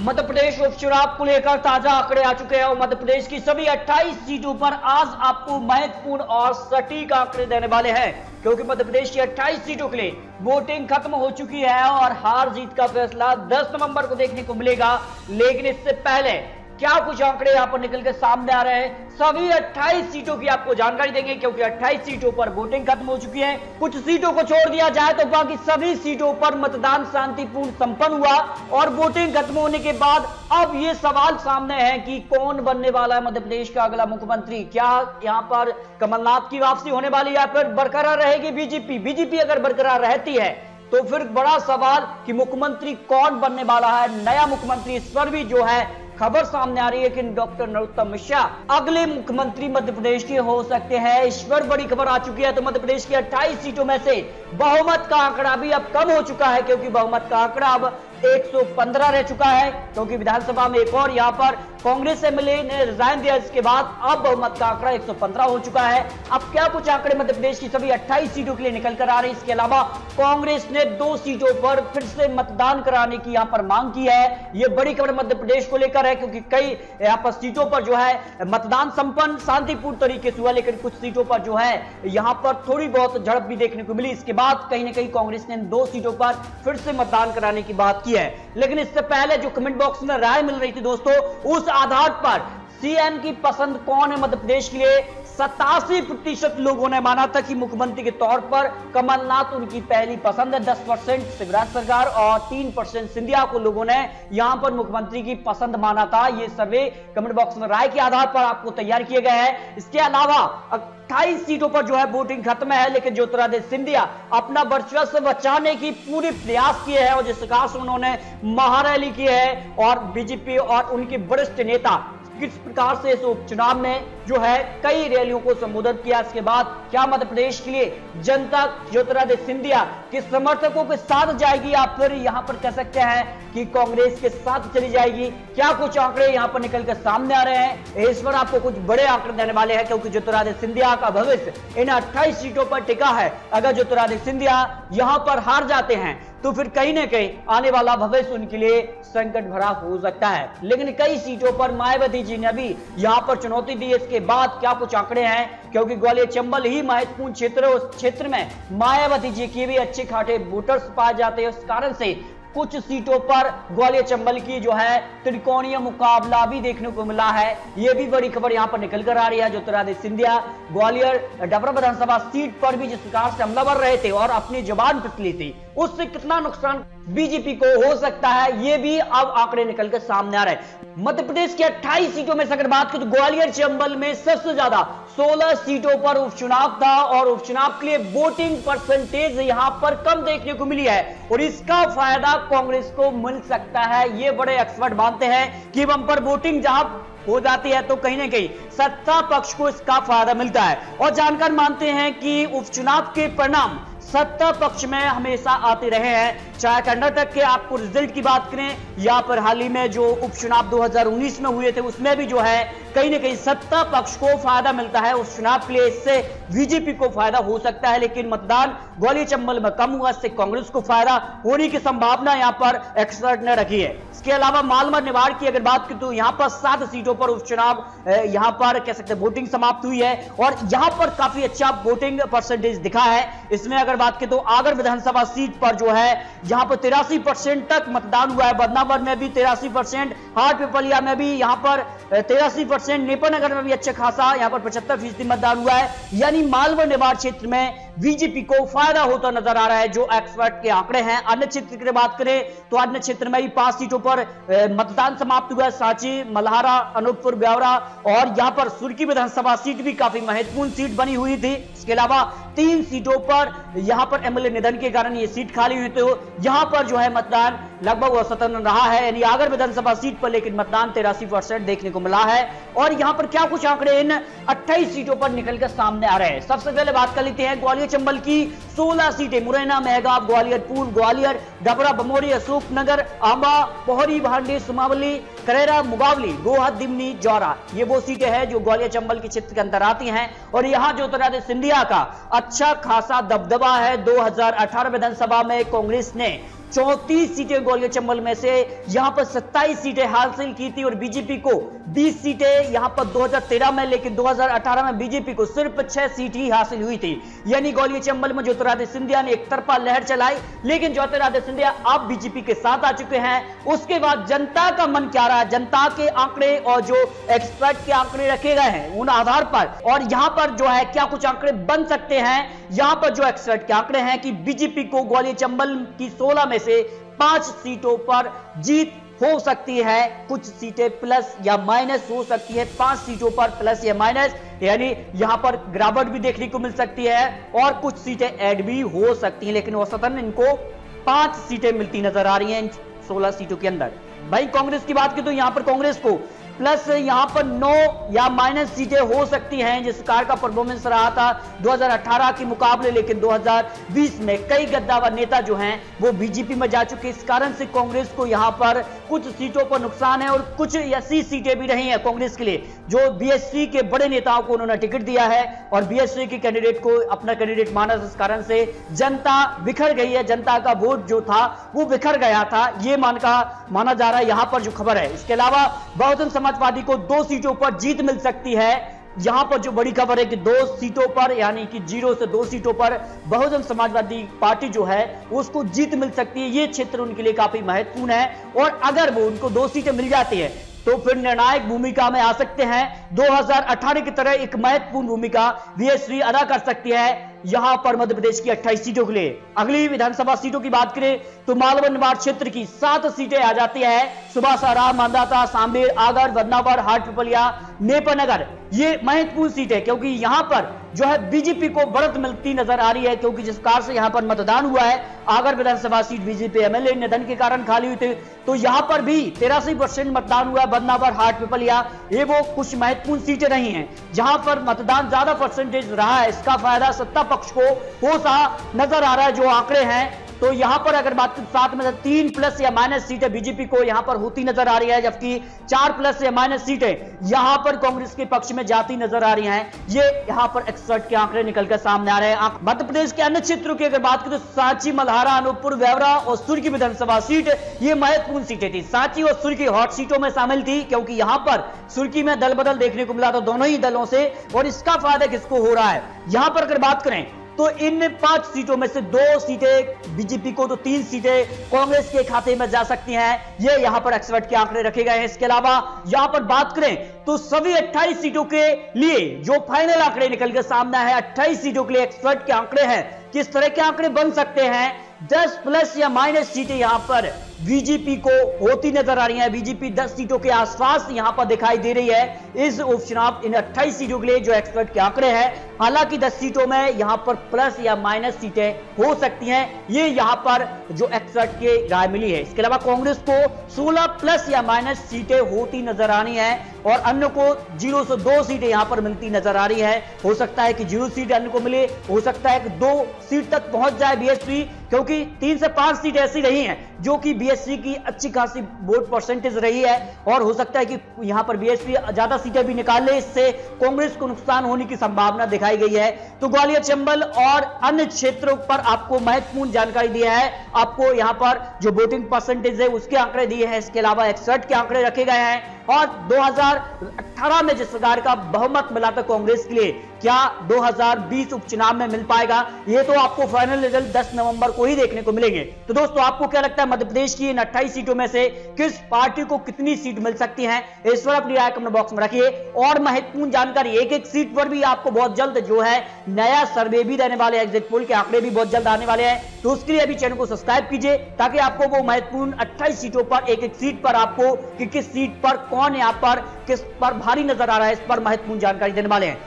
मध्य प्रदेश उपचुनाव को लेकर ताजा आंकड़े आ चुके हैं और मध्य प्रदेश की सभी 28 सीटों पर आज आपको महत्वपूर्ण और सटीक आंकड़े देने वाले हैं, क्योंकि मध्य प्रदेश की 28 सीटों के लिए वोटिंग खत्म हो चुकी है और हार जीत का फैसला 10 नवंबर को देखने को मिलेगा। लेकिन इससे पहले क्या कुछ आंकड़े यहां पर निकल के सामने आ रहे हैं, सभी 28 सीटों की आपको जानकारी देंगे, क्योंकि 28 सीटों पर वोटिंग खत्म हो चुकी है। कुछ सीटों को छोड़ दिया जाए तो बाकी सभी सीटों पर मतदान शांतिपूर्ण संपन्न हुआ और वोटिंग खत्म होने के बाद अब ये सवाल सामने है कि कौन बनने वाला है मध्य प्रदेश का अगला मुख्यमंत्री। क्या यहां पर कमलनाथ की वापसी होने वाली या फिर बरकरार रहेगी बीजेपी अगर बरकरार रहती है तो फिर बड़ा सवाल कि मुख्यमंत्री कौन बनने वाला है, नया मुख्यमंत्री। इस पर भी जो है खबर सामने आ रही है कि डॉक्टर नरोत्तम मिश्रा अगले मुख्यमंत्री मध्य प्रदेश के हो सकते हैं। इस पर बड़ी खबर आ चुकी है। तो मध्य प्रदेश की 28 सीटों में से बहुमत का आंकड़ा भी अब कम हो चुका है, क्योंकि बहुमत का आंकड़ा अब 115 रह चुका है, क्योंकि विधानसभा में एक और यहां पर कांग्रेस एमएलए ने रिजाइन दिया। इसके बाद अब बहुमत का आंकड़ा 115 हो चुका है। अब क्या कुछ आंकड़े मध्य प्रदेश की सभी 28 सीटों के लिए निकल कर आ रहे हैं। इसके अलावा कांग्रेस ने 2 सीटों पर फिर से मतदान कराने की यहां पर मांग की है। यह बड़ी खबर मध्य प्रदेश को लेकर है, क्योंकि कई यहां पर सीटों पर जो है मतदान संपन्न शांतिपूर्ण तरीके से हुआ, लेकिन कुछ सीटों पर जो है यहां पर थोड़ी बहुत झड़प भी देखने को मिली। इसके बाद कहीं ना कहीं कांग्रेस ने 2 सीटों पर फिर से मतदान कराने की बात की है। लेकिन इससे पहले जो कमेंट बॉक्स में राय मिल रही थी दोस्तों, उस आधार पर सीएम की पसंद कौन है मध्य प्रदेश के लिए, 87% लोगों ने माना था कि मुख्यमंत्री के तौर पर कमलनाथ उनकी पहली पसंद है। 10% शिवराज सरकार और 3% सिंधिया को लोगों ने यहां पर मुख्यमंत्री की पसंद माना था। ये सर्वे कमेंट बॉक्स में राय के आधार पर आपको तैयार किए गए हैं। इसके अलावा 28 सीटों पर जो है वोटिंग खत्म है, लेकिन ज्योतिरादित्य सिंधिया अपना वर्चस्व बचाने की पूरी प्रयास किए हैं और जिस प्रकार से उन्होंने महारैली की है और बीजेपी और उनके वरिष्ठ नेता किस प्रकार से इस उपचुनाव में जो है कई रैलियों को संबोधित किया। इसके बाद क्या मध्य प्रदेश के लिए जनता ज्योतिरादित्य सिंधिया के समर्थकों के साथ जाएगी या फिर यहां पर कह सकते हैं कि कांग्रेस के साथ चली जाएगी। क्या कुछ आंकड़े यहां पर निकल कर सामने आ रहे हैं, इस पर आपको कुछ बड़े आंकड़े देने वाले हैं, क्योंकि ज्योतिरादित्य सिंधिया का भविष्य इन 28 सीटों पर टिका है। अगर ज्योतिरादित्य सिंधिया यहां पर हार जाते हैं तो फिर कहीं ना कहीं आने वाला भविष्य उनके लिए संकट भरा हो सकता है। लेकिन कई सीटों पर मायावती जी ने भी यहां पर चुनौती दी। इसके बाद क्या कुछ आंकड़े हैं, क्योंकि ग्वालियर चंबल ही महत्वपूर्ण क्षेत्र है, उस क्षेत्र में मायावती जी के भी अच्छे खाटे वोटर्स पाए जाते हैं। उस कारण से कुछ सीटों पर ग्वालियर चंबल की जो है त्रिकोणीय मुकाबला भी देखने को मिला है। यह भी बड़ी खबर यहां पर निकल कर आ रही है। ज्योतिरादित्य सिंधिया ग्वालियर डबरा विधानसभा सीट पर भी जिस प्रकार से हमलावर रहे थे और अपनी जबान पिछली थी, उससे कितना नुकसान बीजेपी को हो सकता है, यह भी अब आंकड़े निकल कर सामने आ रहे हैं। मध्य प्रदेश की 28 सीटों में से अगर बात करें तो ग्वालियर चंबल में सबसे ज्यादा 16 सीटों पर उपचुनाव था और उपचुनाव के लिए वोटिंग परसेंटेज यहां पर कम देखने को मिली है और इसका फायदा कांग्रेस को मिल सकता है। ये बड़े एक्सपर्ट मानते हैं कि बंपर वोटिंग जहां हो जाती है तो कहीं ना कहीं सत्ता पक्ष को इसका फायदा मिलता है और जानकार मानते हैं कि उपचुनाव के परिणाम सत्ता पक्ष में हमेशा आते रहे हैं। चाहे कर्नाटक के आपको रिजल्ट की बात करें या फिर हाल ही में जो उपचुनाव 2019 में हुए थे, उसमें भी जो है कहीं ना कहीं सत्ता पक्ष को फायदा मिलता है उस चुनाव के लिए। इससे बीजेपी को फायदा हो सकता है, लेकिन मतदान ग्वालियर चंबल में कम हुआ, इससे कांग्रेस को फायदा होने की संभावना यहां पर एक्सपर्ट ने रखी है। इसके अलावा मालवा निवाड़ की अगर बात करें तो यहां पर 7 सीटों पर उपचुनाव यहां पर कह सकते हैं वोटिंग समाप्त हुई है और यहां पर काफी अच्छा वोटिंग परसेंटेज दिखा है। इसमें अगर बात करें तो आगर विधानसभा सीट पर जो है यहां पर 83% तक मतदान हुआ है। बदनावर में भी 83%, हाट पिपलिया में भी यहां पर 83%, नेपानगर में भी अच्छा खासा यहां पर 75% मतदान हुआ है। यानी मालवा निवाड़ क्षेत्र में बीजेपी को फायदा होता नजर आ रहा है, जो एक्सपर्ट के आंकड़े हैं। अन्य क्षेत्र की बात करें तो अन्य क्षेत्र में भी 5 सीटों पर मतदान समाप्त हुआ है। सांची, मल्हारा, अनूपपुर, ब्यावरा और यहां पर सुर्की विधानसभा सीट भी काफी महत्वपूर्ण सीट बनी हुई थी। इसके अलावा 3 सीटों पर यहां पर एमएलए निधन के कारण ये सीट खाली हुई, तो यहां पर जो है मतदान लगभग औसतन रहा है। यानी आगर विधानसभा सीट पर लेकिन मतदान 83% देखने को मिला है। और यहां पर क्या कुछ आंकड़े इन 28 सीटों पर निकलकर सामने आ रहे हैं। सबसे पहले बात कर लेते हैं ग्वालियर चंबल की 16 सीटें, मुरैना, मेहगांव, ग्वालियर पूर्व, ग्वालियर, डबरा, बमोरी, अशोकनगर, आंबा, पोहरी, भांडी, सुमावली, करेरा, मुगावली, गोहद, दिमनी, जौरा, ये वो सीटें हैं जो ग्वालियर चंबल के क्षेत्र के अंदर आती हैं और यहां ज्योतिरादित्य सिंधिया का अच्छा खासा दबदबा है। 2018 विधानसभा में कांग्रेस ने 34 सीटें ग्वालियर चंबल में से यहां पर 27 सीटें हासिल की थी और बीजेपी को 20 सीटें यहां पर 2013 में, लेकिन 2018 में बीजेपी को सिर्फ 6 सीट ही हासिल हुई थी। यानी ग्वालियर चंबल में ज्योतिरादित्य सिंधिया ने एक तरफा लहर चलाई, लेकिन ज्योतिरादित्य सिंधिया अब बीजेपी के साथ आ चुके हैं। उसके बाद जनता का मन क्या रहा है, जनता के आंकड़े और जो एक्सपर्ट के आंकड़े रखे गए हैं उन आधार पर, और यहां पर जो है क्या कुछ आंकड़े बन सकते हैं। यहां पर जो एक्सपर्ट के आंकड़े हैं कि बीजेपी को ग्वालियर चंबल की 16 में से 5 सीटों पर जीत हो सकती है, कुछ सीटें प्लस या माइनस हो सकती है, 5 सीटों पर प्लस या माइनस, यानी यहां पर गिरावट भी देखने को मिल सकती है और कुछ सीटें ऐड भी हो सकती हैं, लेकिन औसतन इनको 5 सीटें मिलती नजर आ रही हैं इन 16 सीटों के अंदर। भाई कांग्रेस की बात की तो यहां पर कांग्रेस को प्लस यहां पर 9 या माइनस सीटें हो सकती हैं, जिस कार का परफॉर्मेंस रहा था 2018 के मुकाबले, लेकिन 2020 में कई गद्दावर नेता जो हैं वो बीजेपी में जा चुके। इस कारण से कांग्रेस को यहां पर कुछ सीटों पर नुकसान है और कुछ ऐसी सीटें भी रही हैं कांग्रेस के लिए जो बीएसपी के बड़े नेताओं को उन्होंने टिकट दिया है और बीएसपी के कैंडिडेट को अपना कैंडिडेट माना। इस कारण से जनता बिखर गई है, जनता का वोट जो था वो बिखर गया था, ये माना जा रहा है यहां पर जो खबर है। इसके अलावा बहुजन समाजवादी को 2 सीटों पर जीत मिल सकती है। यहां पर जो बड़ी खबर है कि 2 सीटों पर, यानी कि 0 से 2 सीटों पर बहुजन समाजवादी पार्टी जो है उसको जीत मिल सकती है। ये क्षेत्र उनके लिए काफी महत्वपूर्ण है और अगर वो उनको 2 सीटें मिल जाती है तो फिर निर्णायक भूमिका में आ सकते हैं। 2018 की तरह एक महत्वपूर्ण भूमिका बीएसपी अदा कर सकती है यहां पर मध्य प्रदेश की 28 सीटों के लिए। अगली विधानसभा सीटों की बात करें तो मालवा निमाड़ क्षेत्र की 7 सीटें आ जाती है। सुबासारा, मांदाता, सांबेर, आगर, बदनावर, हाट पिपलिया, नेपानगर, ये महत्वपूर्ण सीट है क्योंकि यहां पर जो है बीजेपी को बढ़त मिलती नजर आ रही है, क्योंकि जिस कार से यहां पर मतदान हुआ है, आगर विधानसभा सीट बीजेपी एमएलए निधन के कारण खाली हुई थी, तो यहां पर भी 83% मतदान हुआ। बदनावर, हाट पिपलिया, ये वो कुछ महत्वपूर्ण सीटें रही हैं जहां पर मतदान ज्यादा परसेंटेज रहा है। इसका फायदा सत्ता पक्ष को हो सा नजर आ रहा है जो आंकड़े हैं। तो यहां पर अगर बात करें 7 में से 3 प्लस या माइनस सीटें बीजेपी को यहां पर होती नजर आ रही है, जबकि 4 प्लस या माइनस सीटें यहां पर कांग्रेस के पक्ष में जाती नजर आ रही हैं। ये यहां पर एक्सपर्ट के आंकड़े निकलकर सामने आ रहे हैं। मध्य प्रदेश के अन्य क्षेत्रों की अगर बात करें तो सांची, मल्हारा, अनूपपुर, व्यावरा और सुर्खी विधानसभा सीट ये महत्वपूर्ण सीटें थी। सांची और सुर्खी हॉट सीटों में शामिल थी क्योंकि यहां पर सुर्खी में दल बदल देखने को मिला था दोनों ही दलों से, और इसका फायदा किसको हो रहा है। यहां पर अगर बात करें तो इन 5 सीटों में से 2 सीटें बीजेपी को तो 3 सीटें कांग्रेस के खाते में जा सकती हैं। ये यहां पर एक्सपर्ट के आंकड़े रखे गए हैं। इसके अलावा यहां पर बात करें तो सभी 28 सीटों के लिए जो फाइनल आंकड़े निकल के सामने है, 28 सीटों के लिए एक्सपर्ट के आंकड़े हैं। किस तरह के आंकड़े बन सकते हैं? 10 प्लस या माइनस सीटें यहां पर बीजेपी को होती नजर आ रही है। बीजेपी 10 सीटों के आसपास यहां पर दिखाई दे रही है इस उपचुनाव इन 28 सीटों के लिए जो एक्सपर्ट के आंकड़े हैं। हालांकि 10 सीटों में यहां पर प्लस या माइनस सीटें हो सकती हैं, ये यहां पर जो एक्सपर्ट के राय मिली है। इसके अलावा कांग्रेस को 16 प्लस या माइनस सीटें होती नजर आ रही हैं और अन्य को 0 से 2 सीटें यहां पर मिलती नजर आ रही है। हो सकता है कि 0 सीट अन्य को मिले, हो सकता है कि 2 सीट तक पहुंच जाए बीएसपी, क्योंकि 3 से 5 सीट ऐसी रही हैं जो कि बीएसपी की अच्छी खासी वोट परसेंटेज रही है, और हो सकता है कि यहां पर बीएसपी ज्यादा सीटें भी निकाल ले, इससे कांग्रेस को नुकसान होने की संभावना दिखाई गई है। तो ग्वालियर, चंबल और अन्य क्षेत्रों पर आपको महत्वपूर्ण जानकारी दी है। आपको यहां पर जो वोटिंग परसेंटेज है उसके आंकड़े दिए हैं, इसके अलावा 61 के आंकड़े रखे गए हैं। और 2018 में जिस प्रकार का बहुमत मिला था कांग्रेस के लिए, क्या 2020 उपचुनाव में मिल पाएगा? ये तो आपको फाइनल रिजल्ट 10 नवंबर को ही देखने को मिलेंगे। तो दोस्तों आपको क्या लगता है मध्य प्रदेश की इन 28 सीटों में से किस पार्टी को कितनी सीट मिल सकती है? इस पर अपनी राय कमेंट बॉक्स में रखिए। और महत्वपूर्ण जानकारी एक एक सीट पर भी आपको बहुत जल्द जो है नया सर्वे भी देने वाले, एग्जिट पोल के आंकड़े भी बहुत जल्द आने वाले हैं। तो उसके लिए अभी चैनल को सब्सक्राइब कीजिए ताकि आपको वो महत्वपूर्ण 28 सीटों पर एक एक सीट पर आपको कि किस सीट पर कौन यहां पर किस पर भारी नजर आ रहा है, इस पर महत्वपूर्ण जानकारी देने वाले हैं।